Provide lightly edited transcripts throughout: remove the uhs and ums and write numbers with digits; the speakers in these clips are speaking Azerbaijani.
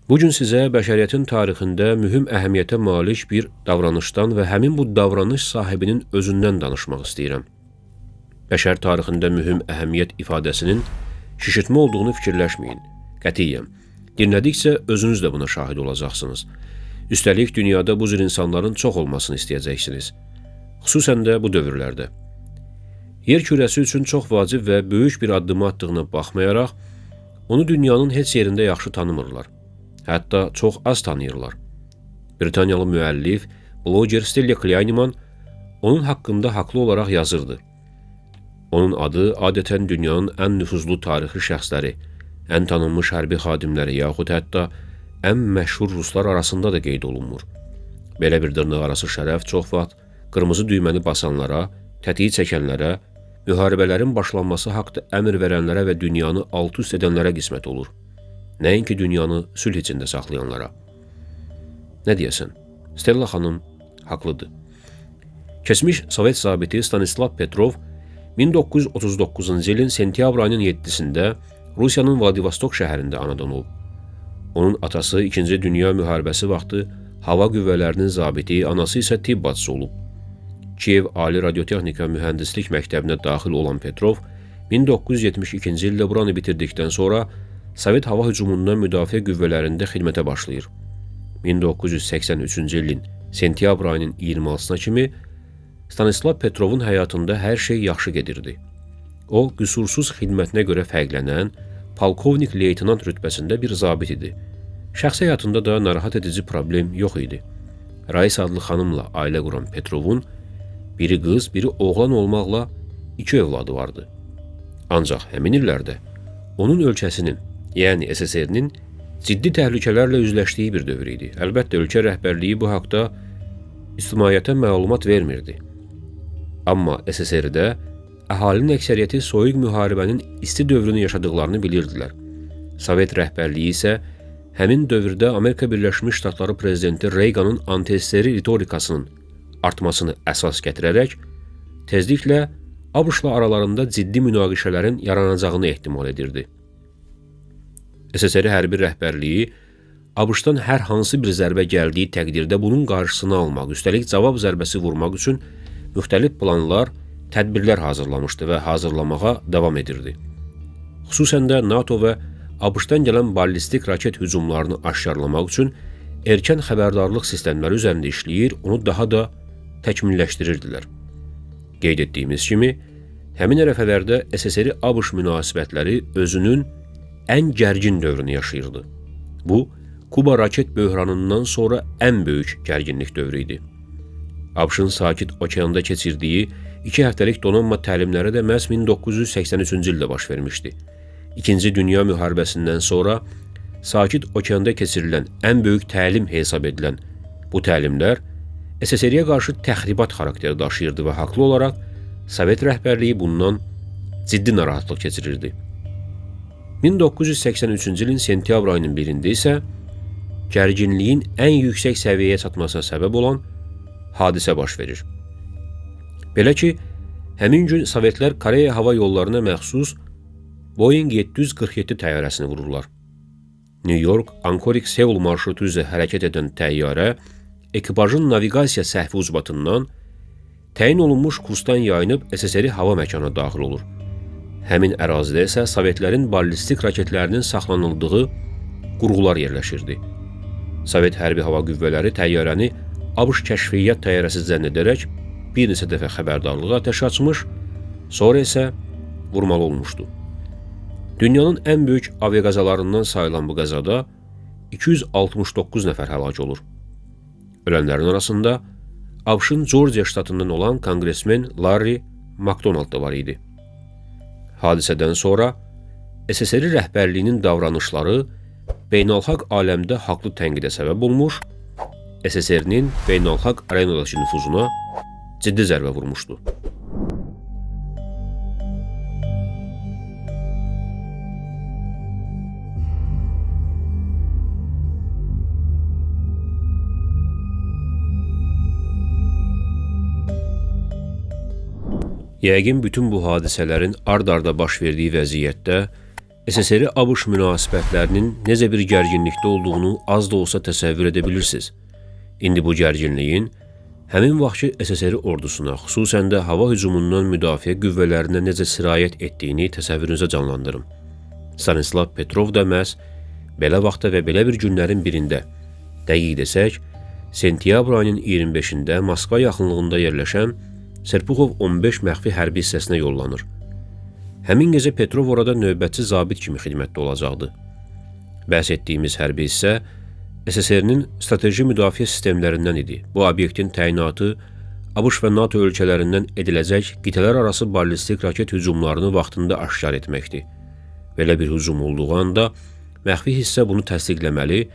Bugün sizə bəşəriyyətin tarixində mühüm əhəmiyyətə malik bir davranışdan və həmin bu davranış sahibinin özündən danışmaq istəyirəm. Bəşər tarixində mühüm əhəmiyyət ifadəsinin şişirtmə olduğunu fikirləşməyin. Qətiyyən. Dinlədikcə özünüz də buna şahid olacaqsınız. Üstəlik dünyada bu cür insanların çox olmasını istəyəcəksiniz. Xüsusən də bu dövrlərdə. Yer kürəsi üçün çox vacib və böyük bir addımı atdığına baxmayaraq, onu dünyanın heç yerində yaxşı tanımırlar. Hətta çox az tanıyırlar. Britaniyalı müəllif, bloger Stella Kleineman onun haqqında haqlı olaraq yazırdı. Onun adı adətən dünyanın ən nüfuzlu tarixi şəxsləri, ən tanınmış hərbi xadimləri yaxud hətta ən məşhur ruslar arasında da qeyd olunmur. Belə bir dırnaqarası şərəf çox vaxt qırmızı düyməni basanlara, tətiyi çəkənlərə, müharibələrin başlanması haqda əmr verənlərə və dünyanı alt-üst edənlərə qismət olur. Nəinki dünyanı sülh içində saxlayanlara. Nə deyəsən? Stella xanım haqlıdır. Keçmiş Sovet zabiti Stanislav Petrov 1939-cu ilin sentyabr ayının 7-sində Rusiyanın Vladivostok şəhərində anadan olub. Onun atası 2-ci Dünya müharibəsi vaxtı hava qüvvələrinin zabiti, anası isə tibb bacısı olub. Kiyev Ali Radiotexnika Mühəndislik Məktəbinə daxil olan Petrov 1972-ci ildə buranı bitirdikdən sonra Sovet hava hücumundan müdafiə qüvvələrində xidmətə başlayır. 1983-cü ilin sentyabr ayının 26-sına kimi Stanislav Petrovun həyatında hər şey yaxşı gedirdi. O, qüsursuz xidmətinə görə fərqlənən, polkovnik leytenant rütbəsində bir zabit idi. Şəxsi həyatında da narahat edici problem yox idi. Raisa adlı xanımla ailə quran Petrovun biri qız, biri oğlan olmaqla 2 övladı vardı. Ancaq həmin illərdə onun ölkəsinin, yəni SSR-nin ciddi təhlükələrlə üzləşdiyi bir dövr idi. Əlbəttə, ölkə rəhbərliyi bu haqda ictimaiyyətə məlumat vermirdi. Amma SSR-də əhalinin əksəriyyəti soyuq müharibənin isti dövrünü yaşadıqlarını bilirdilər. Sovet rəhbərliyi isə həmin dövrdə Amerika Birləşmiş Ştatları prezidenti Reaganın anti-SSR ritorikasının artmasını əsas gətirərək, tezliklə ABŞ-la aralarında ciddi münaqişələrin yaranacağını ehtimal edirdi. SSR hərbi rəhbərliyi ABŞ-dan hər hansı bir zərbə gəldiyi təqdirdə bunun qarşısını almaq, üstəlik cavab zərbəsi vurmaq üçün müxtəlif planlar, tədbirlər hazırlamışdı və hazırlamağa davam edirdi. Xüsusən də NATO və ABŞ-dan gələn ballistik raket hücumlarını aşkarlamaq üçün erkən xəbərdarlıq sistemləri üzərində işləyir, onu daha da təkmilləşdirirdilər. Qeyd etdiyimiz kimi, həmin ərəfələrdə SSR-ABŞ münasibətləri özünün ən gərgin dövrünü yaşayırdı. Bu, Kuba raket böhranından sonra ən böyük gərginlik dövrü idi. ABŞ-ın Sakit Okeanda keçirdiyi 2 həftəlik donanma təlimləri də məhz 1983-cü ildə baş vermişdi. İkinci Dünya müharibəsindən sonra Sakit Okeanda keçirilən ən böyük təlim hesab edilən bu təlimlər SSR-yə qarşı təxribat xarakteri daşıyırdı və haqlı olaraq Sovet rəhbərliyi bundan ciddi narahatlıq keçirirdi. 1983-cü ilin sentyabr ayının 1-də isə gərginliyin ən yüksək səviyyəyə çatmasına səbəb olan hadisə baş verir. Belə ki, həmin gün Sovetlər Koreya hava yollarına məxsus Boeing 747 təyyarəsini vururlar. New York, Ankorik, Seul marşrutu üzrə hərəkət edən təyyarə ekipajın naviqasiya səhvi ucbatından təyin olunmuş kursdan yayınıb SSR hava məkana daxil olur. Həmin ərazidə isə Sovetlərin ballistik raketlərinin saxlanıldığı qurğular yerləşirdi. Sovet hərbi hava qüvvələri təyyarəni ABŞ kəşfiyyat təyyarəsi zənn edərək bir neçə dəfə xəbərdarlığa atəş açmış, sonra isə vurmalı olmuşdu. Dünyanın ən böyük aviaqəzalarından sayılan bu qəzada 269 nəfər həlak olur. Ölənlərin arasında ABŞ-ın Georgia ştatından olan konqresmen Larry McDonald da var idi. Hadisədən sonra SSR rəhbərliyinin davranışları beynəlxalq aləmdə haqlı tənqidə səbəb olmuş, SSR-nin beynəlxalq arenadakı nüfuzuna ciddi zərbə vurmuşdu. Yəqin bütün bu hadisələrin ard-arda baş verdiyi vəziyyətdə SSR-ABŞ münasibətlərinin necə bir gərginlikdə olduğunu az da olsa təsəvvür edə bilirsiniz. İndi bu gərginliyin həmin vaxtki SSR ordusuna, xüsusən də hava hücumundan müdafiə qüvvələrinə necə sirayət etdiyini təsəvvürünüzə canlandırın. Stanislav Petrov da məhz belə vaxtda və belə bir günlərin birində, dəqiq desək, sentyabr ayının 25-də Moskva yaxınlığında yerləşən Serpuxov 15 məxfi hərbi hissəsinə yollanır. Həmin gecə Petrov orada növbətçi zabit kimi xidmətdə olacaqdı. Bəhs etdiyimiz hərbi hissə SSR-nin strateji müdafiə sistemlərindən idi. Bu obyektin təyinatı ABŞ və NATO ölkələrindən ediləcək qitələr arası ballistik raket hücumlarını vaxtında aşkar etməkdir. Belə bir hücum olduğu anda məxfi hissə bunu təsdiqləməli,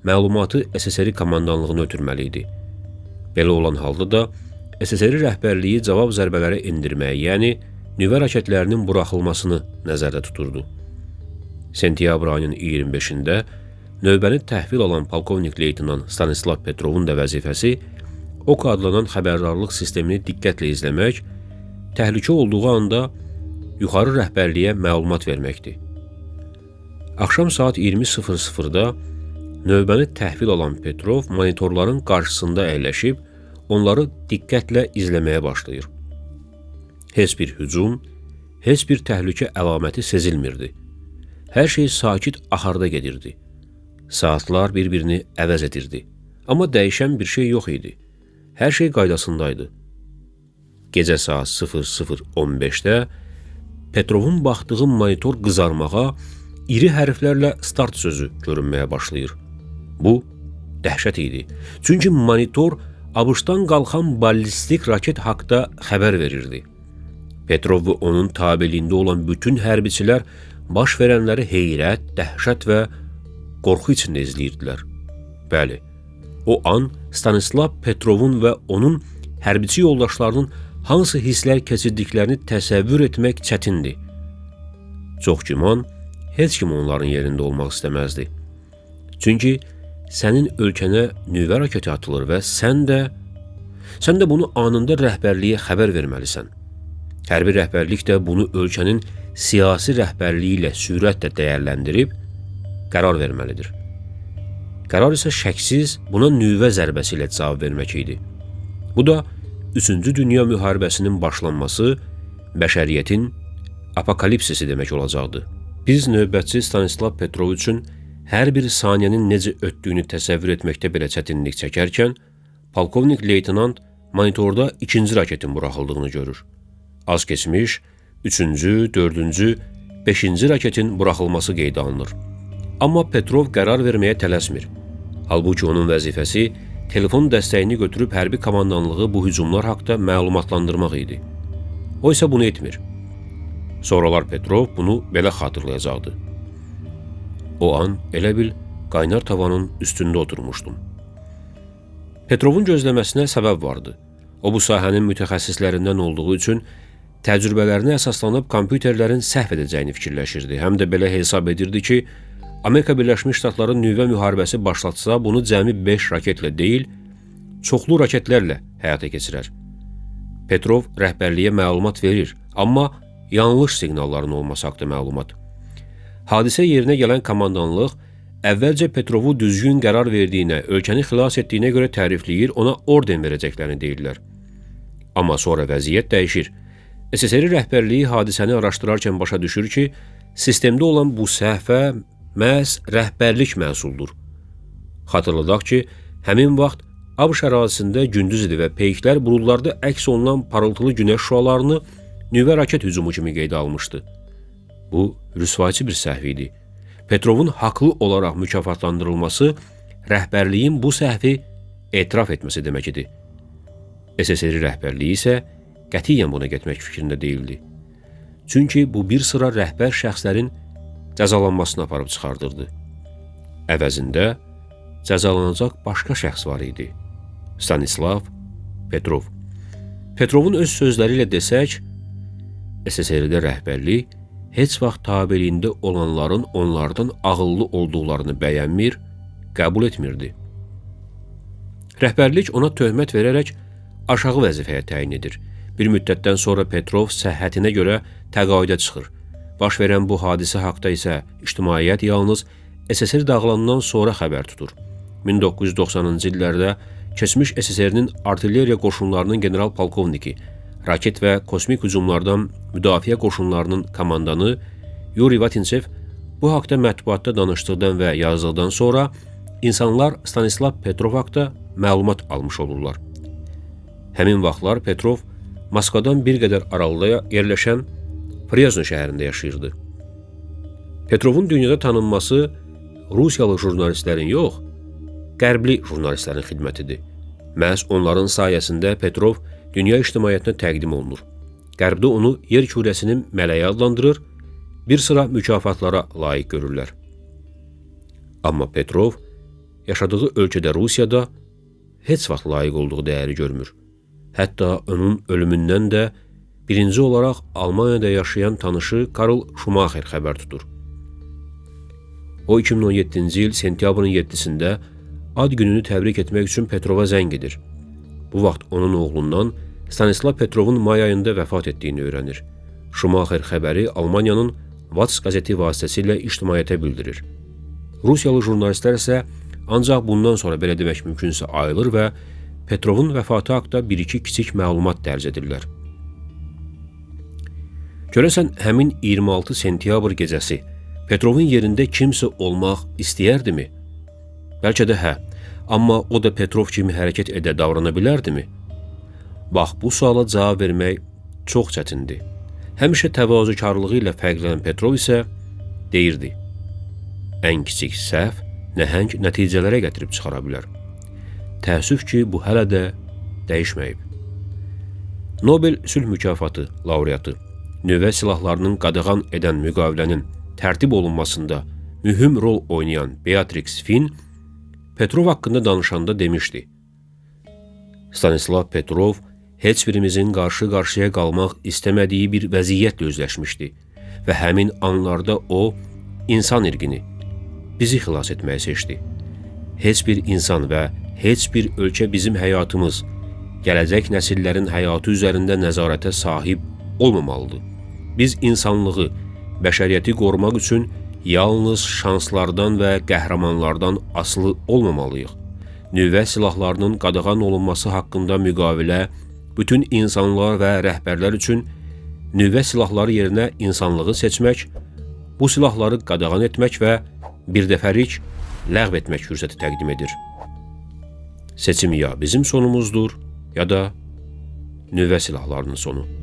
məlumatı SSR komandanlığına ötürməli idi. Belə olan halda da SSR rəhbərliyi cavab zərbələri endirməyi, yəni nüvə raketlərinin buraxılmasını nəzərdə tuturdu. Sentyabr ayının 25-də növbəni təhvil alan polkovnik leytenant Stanislav Petrovun da vəzifəsi OK adlanan xəbərdarlıq sistemini diqqətlə izləmək, təhlükə olduğu anda yuxarı rəhbərliyə məlumat verməkdir. Axşam saat 20:00-da növbəni təhvil alan Petrov monitorların qarşısında əyləşib, onları diqqətlə izləməyə başlayır. Heç bir hücum, heç bir təhlükə əlaməti sezilmirdi. Hər şey sakit axarda gedirdi. Saatlar bir-birini əvəz edirdi. Amma dəyişən bir şey yox idi. Hər şey qaydasındaydı. Gecə saat 00:15-də Petrovun baxdığı monitor qızarmağa, iri hərflərlə start sözü görünməyə başlayır. Bu dəhşət idi. Çünki monitor ABŞ-dan qalxan ballistik raket haqda xəbər verirdi. Petrov və onun tabeliyində olan bütün hərbiçilər baş verənləri heyrət, dəhşət və qorxu içində izləyirdilər. Bəli, o an Stanislav Petrovun və onun hərbiçi yoldaşlarının hansı hisslər keçirdiklərini təsəvvür etmək çətindir. Çox güman, heç kim onların yerində olmaq istəməzdi. Çünki sənin ölkənə nüvə raketi atılır və sən də bunu anında rəhbərliyə xəbər verməlisən. Hərbi rəhbərlik də bunu ölkənin siyasi rəhbərliyi ilə sürətlə dəyərləndirib qərar verməlidir. Qərar isə şəksiz buna nüvə zərbəsi ilə cavab vermək idi. Bu da 3-cü Dünya müharibəsinin başlanması, bəşəriyyətin apokalipsisi demək olacaqdı. Biz növbətçi Stanislav Petrov üçün hər bir saniyənin necə ötdüyünü təsəvvür etməkdə belə çətinlik çəkərkən, polkovnik leytenant monitorda 2-ci raketin buraxıldığını görür. Az keçmiş 3-cü, 4-cü, 5-ci raketin buraxılması qeydə alınır. Amma Petrov qərar verməyə tələsmir. Halbuki onun vəzifəsi telefon dəstəyini götürüb hərbi komandanlığı bu hücumlar haqda məlumatlandırmaq idi. O isə bunu etmir. Sonralar Petrov bunu belə xatırlayacaqdı. O an elə bil qaynar tavanın üstündə oturmuşdum. Petrovun gözləməsinə səbəb vardı. O bu sahənin mütəxəssislərindən olduğu üçün təcrübələrinə əsaslanıb kompüterlərin səhv edəcəyini fikirləşirdi. Həm də belə hesab edirdi ki, Amerika Birləşmiş Ştatları nüvə müharibəsi başlatsa, bunu cəmi 5 raketlə deyil, çoxlu raketlərlə həyata keçirər. Petrov rəhbərliyə məlumat verir, amma yanlış siqnalların olması haqda məlumat. Hadisə yerinə gələn komandanlıq əvvəlcə Petrovu düzgün qərar verdiyinə, ölkəni xilas etdiyinə görə tərifləyir, ona orden verəcəklərini deyirlər. Amma sonra vəziyyət dəyişir. SSR rəhbərliyi hadisəni araşdırarkən başa düşür ki, sistemdə olan bu səhvə məhz rəhbərlik məhsuldur. Xatırladaq ki, həmin vaxt ABŞ ərazisində gündüz idi və peyklər buludlarda əks olunan parıltılı günəş şüalarını nüvə raket hücumu kimi qeydə almışdı. Bu, rüsvayçı bir səhv idi. Petrovun haqlı olaraq mükafatlandırılması, rəhbərliyin bu səhvi etiraf etməsi demək idi. SSR rəhbərliyi isə qətiyyən buna getmək fikrində deyildi. Çünki bu bir sıra rəhbər şəxslərin cəzalanmasını aparıb çıxardırdı. Əvəzində cəzalanacaq başqa şəxs var idi. Stanislav Petrov. Petrovun öz sözləri ilə desək, SSR-də rəhbərlik heç vaxt tabeliyində olanların onlardan ağıllı olduqlarını bəyənmir, qəbul etmirdi. Rəhbərlik ona töhmət verərək aşağı vəzifəyə təyin edir. Bir müddətdən sonra Petrov səhhətinə görə təqaüdə çıxır. Baş verən bu hadisə haqda isə ictimaiyyət yalnız SSR dağılandan sonra xəbər tutur. 1990-cı illərdə keçmiş SSR-nin artilleriya qoşunlarının general polkovniki, raket və kosmik hücumlardan müdafiə qoşunlarının komandanı Yuri Vatinsev bu haqda mətbuatda danışdıqdan və yazdıqdan sonra insanlar Stanislav Petrov haqda məlumat almış olurlar. Həmin vaxtlar Petrov Moskvadan bir qədər aralıda yerləşən Pryazno şəhərində yaşayırdı. Petrovun dünyada tanınması Rusiyalı jurnalistlərin yox, qərbli jurnalistlərin xidmətidir. Məhz onların sayəsində Petrov dünya ictimaiyyətinə təqdim olunur. Qərbdə onu yer kürəsinin mələyi adlandırır, bir sıra mükafatlara layiq görürlər. Amma Petrov yaşadığı ölkədə Rusiyada heç vaxt layiq olduğu dəyəri görmür. Hətta onun ölümündən də birinci olaraq Almaniyada yaşayan tanışı Karl Schumacher xəbər tutur. O 2017-ci il sentyabrın 7-sində ad gününü təbrik etmək üçün Petrova zəng edir. Bu vaxt onun oğlundan Stanislav Petrovun may ayında vəfat etdiyini öyrənir. Schumacher xəbəri Almaniyanın Vats qəzeti vasitəsilə ictimaiyyətə bildirir. Rusiyalı jurnalistlər isə ancaq bundan sonra belə demək mümkünsə ayılır və Petrovun vəfatı haqda bir-iki kiçik məlumat dərc edirlər. Görəsən, həmin 26 sentyabr gecəsi Petrovun yerində kimsə olmaq istəyərdimi? Bəlkə də hə, amma o da Petrov kimi hərəkət edə davrana bilərdimi? Bax, bu suala cavab vermək çox çətindir. Həmişə təvazökarlığı ilə fərqlənən Petrov isə deyirdi: ən kiçik səhv nəhəng nəticələrə gətirib çıxara bilər. Təəssüf ki, bu hələ də dəyişməyib. Nobel sülh mükafatı laureatı, nüvə silahlarının qadağan edən müqavilənin tərtib olunmasında mühüm rol oynayan Beatrix Finn Petrov haqqında danışanda demişdi: Stanislav Petrov heç birimizin qarşı-qarşıya qalmaq istəmədiyi bir vəziyyətlə üzləşmişdi və həmin anlarda o, insan irqini, bizi xilas etməyi seçdi. Heç bir insan və heç bir ölkə bizim həyatımız, gələcək nəsillərin həyatı üzərində nəzarətə sahib olmamalıdır. Biz insanlığı, bəşəriyyəti qorumaq üçün yalnız şanslardan və qəhrəmanlardan asılı olmamalıyıq. Nüvə silahlarının qadağan olunması haqqında müqavilə bütün insanlar və rəhbərlər üçün nüvə silahları yerinə insanlığı seçmək, bu silahları qadağan etmək və birdəfəlik ləğv etmək fürsəti təqdim edir. Seçim ya bizim sonumuzdur, ya da nüvə silahlarının sonu.